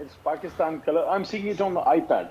It's Pakistan color. I'm seeing it on the iPad.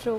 True.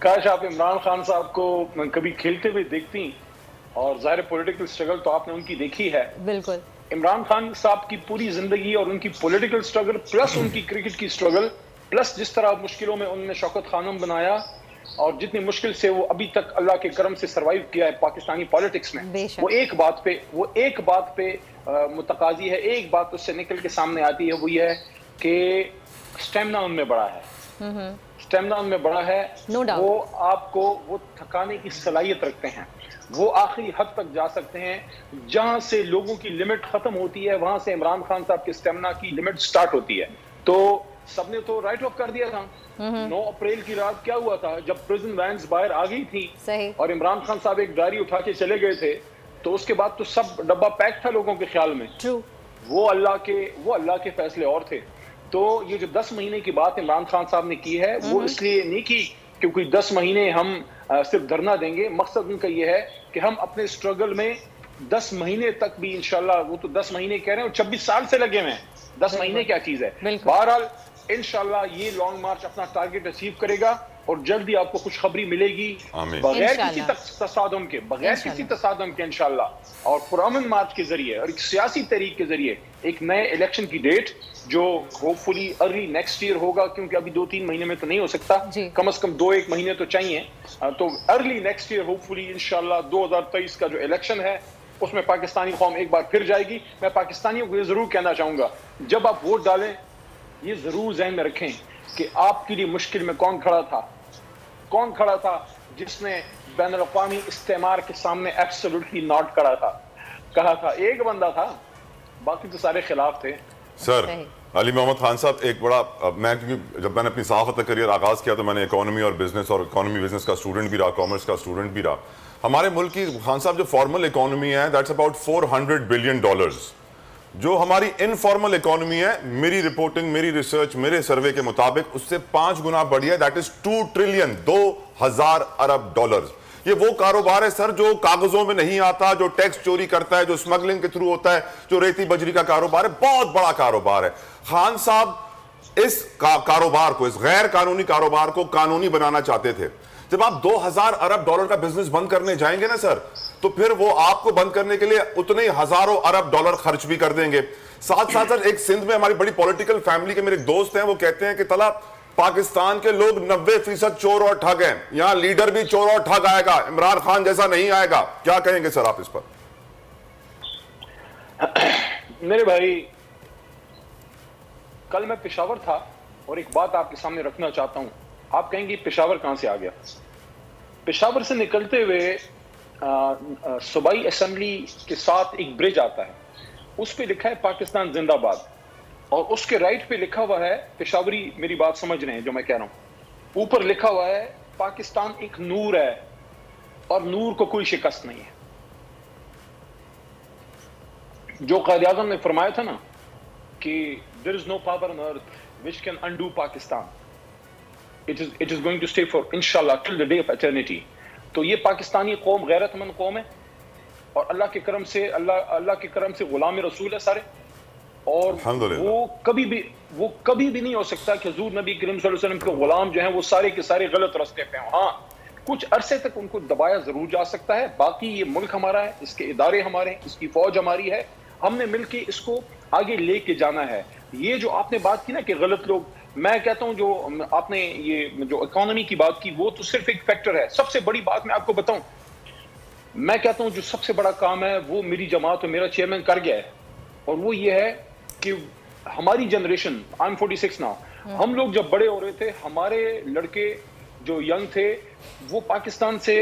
کاش آپ عمران خان صاحب کو کبھی کھیلتے ہوئے دیکھتی, اور ظاہر پولیٹیکل سٹرگل تو آپ نے ان کی دیکھی ہے. بالکل. عمران خان صاحب کی پوری زندگی اور ان کی پولیٹیکل سٹرگل پلس ان کی کرکٹ کی سٹرگل پلس جس طرح مشکلوں میں انہوں نے شوکت خانم بنایا, اور جتنی مشکل سے وہ ابھی تک اللہ کے کرم سے سروائیو کیا ہے پاکستانی پالیٹکس میں, وہ ایک بات پہ متقاضی ہے, ایک بات اس سے نکل کے سامنے آتی ہے, وہ یہ ہے کہ سٹیمنا ان میں بڑا ہے. سٹیمنا ان میں بڑا ہے, وہ آپ کو وہ تھکانے کی صلاحیت رکھتے ہیں, وہ آخری حد تک جا سکتے ہیں. جہاں سے لوگوں کی لمٹ ختم ہوتی ہے وہاں سے عمران خان صاحب کے سٹیمنا کی لمٹ سٹارٹ ہوتی ہے. تو سب نے تو رائٹ آف کر دیا تھا. 9 اپریل کی رات کیا ہوا تھا جب پریزن وینز باہر آ گئی تھی اور عمران خان صاحب ایک ڈائری اٹھا کے چلے گئے تھے, تو اس کے بعد تو سب ڈبہ پیک تھا لوگوں کے خیال میں. وہ اللہ کے فیصلے اور تھے. تو یہ جو 10 مہینے کی بات عمران خان صاحب نے کی ہے, وہ اس لیے نہیں کی کیونکہ 10 مہینے ہم صرف دھرنا دیں گے. مقصد ان کا یہ ہے کہ ہم اپنے سٹرگل میں 10 مہینے تک بھی انشاءاللہ, وہ تو 10 مہینے کہہ رہے ہیں, 26 سال سے لگے ہوئے ہیں, 10 مہینے کیا چیز ہے. بہرحال انشاءاللہ یہ لانگ مارچ اپنا ٹارگٹ اچیو کرے گا اور جلدی آپ کو خوشخبری ملے گی بغیر کسی تصادم کے انشاءاللہ, اور پرامن مارچ کے ذریعے اور ایک سیاسی تحریک کے ذریعے ایک نئے الیکشن کی ڈیٹ جو ہوپ فلی ارلی نیکسٹ ایئر ہوگا, کیونکہ ابھی 2-3 مہینے میں تو نہیں ہو سکتا, کم از کم 2-1 مہینے تو چاہیے. تو ارلی نیکسٹ ایئر ہوپ فلی انشاءاللہ 2023 کا جو الیکشن ہے اس میں پاکستانی قوم ایک بار پھر جائے گی. میں پاکستانیوں کو یہ ضرور کہنا چاہوں گا, جب آپ ووٹ ڈالیں یہ ضرور ذہن میں رکھیں کہ آپ کے لیے مشکل میں کون کھڑا تھا جس نے بین الاقوامی استعمار کے سامنے ایبسولوٹلی ناٹ کہا تھا. ایک بندہ تھا, باقی تو سارے خلاف تھے. سر علی محمد خان صاحب, ایک بڑا, میں کیونکہ جب میں نے اپنی صحافت کا کریئر آغاز کیا تو میں نے اکانومی اور بزنس کا اسٹوڈنٹ بھی رہا, کامرس کا اسٹوڈنٹ بھی رہا. ہمارے ملک کی خان صاحب جو فارمل اکانومی ہے دیٹس اباؤٹ $400 بلین. جو ہماری انفارمل اکانومی ہے, میری رپورٹنگ, میری ریسرچ, میرے سروے کے مطابق اس سے 5 گنا بڑھی ہے, that is $2 trillion, 2000 Arab dollars. یہ وہ کاروبار ہے سر جو کاغذوں میں نہیں آتا, جو ٹیکس چوری کرتا ہے, جو اسمگلنگ کے تھرو ہوتا ہے, جو ریتی بجری کا کاروبار ہے, بہت بڑا کاروبار ہے. خان صاحب اس کاروبار کو, اس غیر قانونی کاروبار کو قانونی بنانا چاہتے تھے. جب آپ 2000 ارب ڈالر کا بزنس بند کرنے جائیں گے نا سر, تو پھر وہ آپ کو بند کرنے کے لیے اتنے ہی ہزاروں ارب ڈالر خرچ بھی کر دیں گے. ساتھ سر ایک سندھ میں ہماری بڑی پولیٹیکل فیملی کے میرے ایک دوست ہیں, وہ کہتے ہیں کہ طلع پاکستان کے لوگ 90% چور اور ٹھگ ہیں, یہاں لیڈر بھی چور اور ٹھگ آئے گا, عمران خان جیسا نہیں آئے گا. کیا کہیں گے سر آپ اس پر؟ میرے بھائی, کل میں پشاور تھا اور ایک بات آپ کے سامنے رکھنا چاہتا ہوں. آپ کہیں گے پشاور کہاں سے آ گیا؟ پشاور سے نکلتے ہوئے صوبائی اسمبلی کے ساتھ ایک برج آتا ہے, اس پہ لکھا ہے پاکستان زندہ باد, اور اس کے رائٹ پہ لکھا ہوا ہے, پشاوری میری بات سمجھ رہے ہیں جو میں کہہ رہا ہوں, اوپر لکھا ہوا ہے پاکستان ایک نور ہے اور نور کو کوئی شکست نہیں ہے. جو قائد اعظم نے فرمایا تھا نا کہ there is no power on earth which can undo Pakistan. It is going to stay for inshallah till the day of eternity. تو یہ پاکستانی قوم غیرت مند قوم ہے اور اللہ کے کرم سے غلام رسول ہے سارے, اور وہ کبھی بھی نہیں ہو سکتا کہ حضور نبی کریم صلی اللہ علیہ وسلم کے غلام جو ہیں وہ سارے کے سارے غلط راستے پہ ہوں. ہاں, کچھ عرصے تک ان کو دبایا ضرور جا سکتا ہے, باقی یہ ملک ہمارا ہے, اس کے ادارے ہمارے ہیں, اس کی فوج ہماری ہے, ہم نے مل کے اس کو آگے لے کے جانا ہے. یہ جو آپ نے بات کی نا کہ غلط لوگ, میں کہتا ہوں جو آپ نے یہ جو اکانومی کی بات کی وہ تو صرف ایک فیکٹر ہے. سب سے بڑی بات میں آپ کو بتاؤں, میں کہتا ہوں جو سب سے بڑا کام ہے وہ میری جماعت اور میرا چیئرمین کر گیا ہے, اور وہ یہ ہے کہ ہماری جنریشن, آئی ایم 46 ناؤ, ہم لوگ جب بڑے ہو رہے تھے ہمارے لڑکے جو ینگ تھے وہ پاکستان سے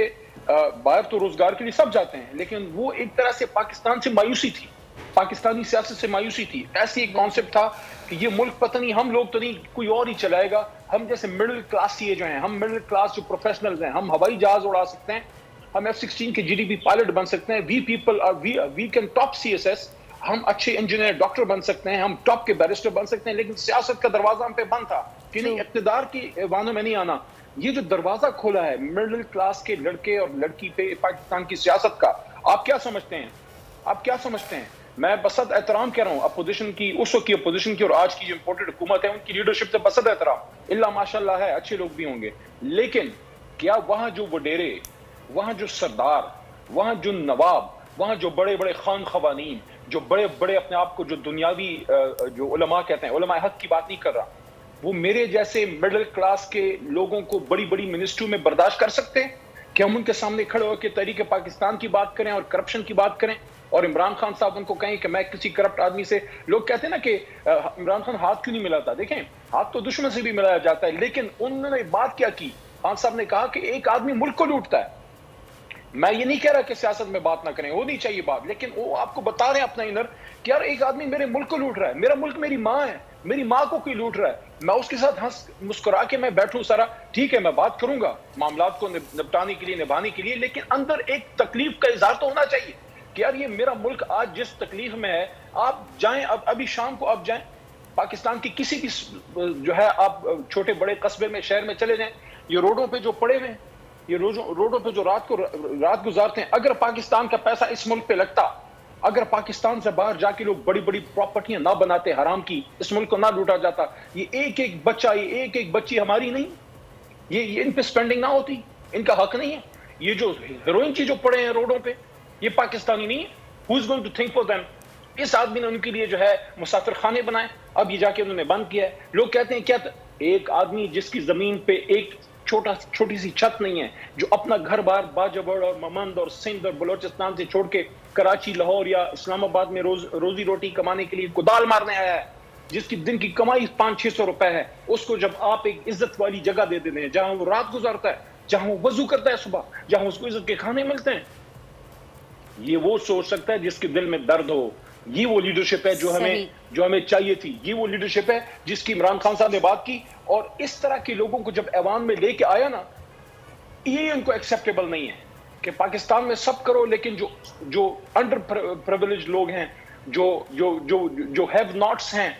باہر تو روزگار کے لیے سب جاتے ہیں, لیکن وہ ایک طرح سے پاکستان سے مایوسی تھی, پاکستانی سیاست سے مایوسی تھی. ایسی ایک کانسیپٹ تھا کہ یہ ملک پتہ نہیں ہم لوگ تو نہیں, کوئی اور ہی چلائے گا. ہم جیسے مڈل کلاس یہ جو ہیں, ہم مڈل کلاس جو پروفیشنلز ہیں, ہم ہوائی جہاز اڑا سکتے ہیں, ہم F-16 کے GDP پائلٹ بن سکتے ہیں, we can top CSS, ہم اچھے انجینئر ڈاکٹر بن سکتے ہیں, ہم ٹاپ کے بیرسٹر بن سکتے ہیں, لیکن سیاست کا دروازہ ہم پہ بند تھا کہ نہیں, اقتدار کی ایوانوں میں نہیں آنا. یہ جو دروازہ کھولا ہے مڈل کلاس کے لڑکے اور لڑکی پہ پاکستان کی سیاست کا, آپ کیا سمجھتے ہیں؟ میں بسد احترام کہہ رہا ہوں اپوزیشن کی, اس وقت کی اپوزیشن کی اور آج کی جو امپورٹڈ حکومت ہے ان کی لیڈرشپ سے بسد احترام, اللہ ماشاء اللہ ہے, اچھے لوگ بھی ہوں گے, لیکن کیا وہاں جو وڈیرے، وہاں جو سردار، وہاں جو نواب، وہاں جو بڑے بڑے خان خوانین، جو بڑے بڑے اپنے آپ کو جو دنیاوی جو علماء کہتے ہیں، علماء حق کی بات نہیں کر رہا، وہ میرے جیسے مڈل کلاس کے لوگوں کو بڑی بڑی منسٹریوں میں برداشت کر سکتے ہیں کہ ہم ان کے سامنے کھڑے ہو کے تحریک پاکستان کی بات کریں اور کرپشن کی بات کریں، اور عمران خان صاحب ان کو کہیں کہ میں کسی کرپٹ آدمی سے، لوگ کہتے ہیں نا کہ عمران خان ہاتھ کیوں نہیں ملاتا؟ دیکھیں، ہاتھ تو دشمن سے بھی ملایا جاتا ہے، لیکن انہوں نے بات کیا کی؟ خان صاحب نے کہا کہ ایک آدمی ملک کو لوٹتا ہے۔ میں یہ نہیں کہہ رہا کہ سیاست میں بات نہ کریں، ہونی چاہیے بات، لیکن وہ آپ کو بتا رہے ہیں اپنا انر کہ یار ایک آدمی میرے ملک کو لوٹ رہا ہے، میرا ملک میری ماں ہے، میری ماں کو کوئی لوٹ رہا ہے، میں اس کے ساتھ ہنس مسکرا کے میں بیٹھوں سارا ٹھیک ہے، میں بات کروں گا معاملات کو نپٹانے کے لیے، نبھانے کے لیے، لیکن اندر ایک تکلیف کا اظہار تو ہونا چاہیے کہ یار یہ میرا ملک آج جس تکلیف میں ہے، آپ جائیں ابھی شام کو آپ جائیں پاکستان کی کسی بھی جو ہے آپ چھوٹے بڑے قصبے میں، شہر میں چلے جائیں، یہ روڈوں پہ جو پڑے ہوئے ہیں، یہ روڈوں پہ جو رات گزارتے ہیں، اگر پاکستان کا پیسہ اس ملک پہ لگتا، اگر پاکستان سے باہر جا کے لوگ بڑی بڑی پراپرٹیاں نہ بناتے حرام کی، اس ملک کو نہ لوٹا جاتا، یہ ایک ایک بچہ، یہ ایک ایک بچی ہماری نہیں، یہ ان پہ سپینڈنگ نہ ہوتی، ان کا حق نہیں ہے۔ یہ جو ہیروئن کی جو پڑے ہیں روڈوں پہ، یہ پاکستانی نہیں ہے۔ Who is going to think for them؟ اس آدمی نے ان کے لیے جو ہے مسافر خانے بنائے، اب یہ جا کے انہوں نے بند کیا ہے۔ لوگ کہتے ہیں کیا ایک آدمی جس کی زمین پہ ایک چھوٹی سی چھت نہیں ہے، جو اپنا گھر بار باجوڑ اور ممند اور سندھ اور بلوچستان سے چھوڑ کے کراچی، لاہور یا اسلام آباد میں روزی روٹی کمانے کے لیے کدال مارنے آیا ہے، جس کی دن کی کمائی 500-600 روپے ہے، اس کو جب آپ ایک عزت والی جگہ دے دیتے ہیں جہاں وہ رات گزارتا ہے، جہاں وہ وضو کرتا ہے صبح، جہاں اس کو عزت کے کھانے ملتے ہیں، یہ وہ سوچ سکتا ہے جس کے دل میں درد ہو۔ یہ وہ لیڈرشپ ہے جو ہمیں چاہیے تھی، یہ وہ لیڈرشپ ہے جس کی عمران خان صاحب نے بات کی، اور اس طرح کے لوگوں کو جب ایوان میں لے کے آیا نا، یہ ان کو ایکسیپٹیبل نہیں ہے کہ پاکستان میں سب کرو، لیکن جو انڈر پریویلیج لوگ ہیں، جو ہیو ناٹس ہیں،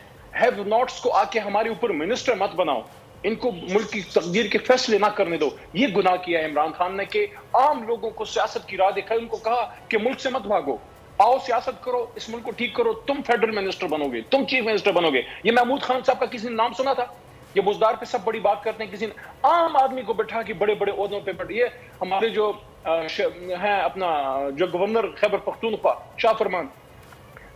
ہیو ناٹس کو آ کے ہمارے اوپر منسٹر مت بناؤ، ان کو ملک کی تقدیر کے فیصلے نہ کرنے دو۔ یہ گناہ کیا ہے عمران خان نے کہ عام لوگوں کو سیاست کی راہ دکھائی، ان کو کہا کہ ملک سے مت بھاگو، آؤ سیاست کرو، اس ملک کو ٹھیک کرو، تم فیڈرل منسٹر بنو گے، تم چیف منسٹر بنو گے۔ یہ محمود خان صاحب کا کسی نے نام سنا تھا؟ یہ بزدار پہ سب بڑی بات کرتے ہیں، کسی نے عام آدمی کو بٹھا کے بڑے بڑے عہدوں پہ یہ ہمارے جو ہیں اپنا جو گورنر خیبر پختونخوا شاہ فرمان،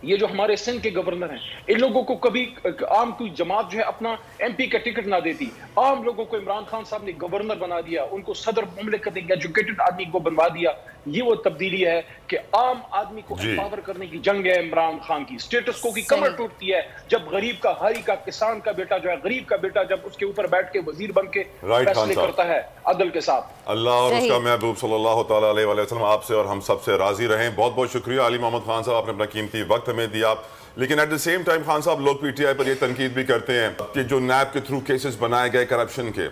یہ جو ہمارے سندھ کے گورنر ہیں، ان لوگوں کو کبھی عام کوئی جماعت جو ہے اپنا ایم پی کا ٹکٹ نہ دیتی، عام لوگوں کو عمران خان صاحب نے گورنر بنا دیا، ان کو صدر مملکت ایک ایجوکیٹڈ آدمی کو بنوا دیا۔ یہ وہ تبدیلی ہے کہ عام آدمی کو امپاور کرنے کی جنگ ہے عمران خان کی، سٹیٹس کو کی کمر ٹوٹتی ہے جب غریب کا، ہاری کا، کسان کا بیٹا جو ہے، غریب کا بیٹا جب اس کے اوپر بیٹھ کے وزیر بن کے فیصلے کرتا ہے عدل کے ساتھ۔ اللہ اور اس کا محبوب صلی اللہ تعالیٰ علیہ وسلم آپ سے اور ہم سب سے راضی رہیں۔ بہت بہت شکریہ علی محمد خان صاحب، آپ نے اپنا قیمتی وقت ہمیں دیا۔ لیکن at the same time Khan صاحب، لوگ پی ٹی آئی پر یہ تنقید بھی کرتے ہیں کہ جو نیب کے تھرو کیسز بنائے گئے کرپشن کے،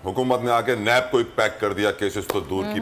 حکومت نے آ کے نیب کو ایک پیک کر دیا، کیسز تو دور کی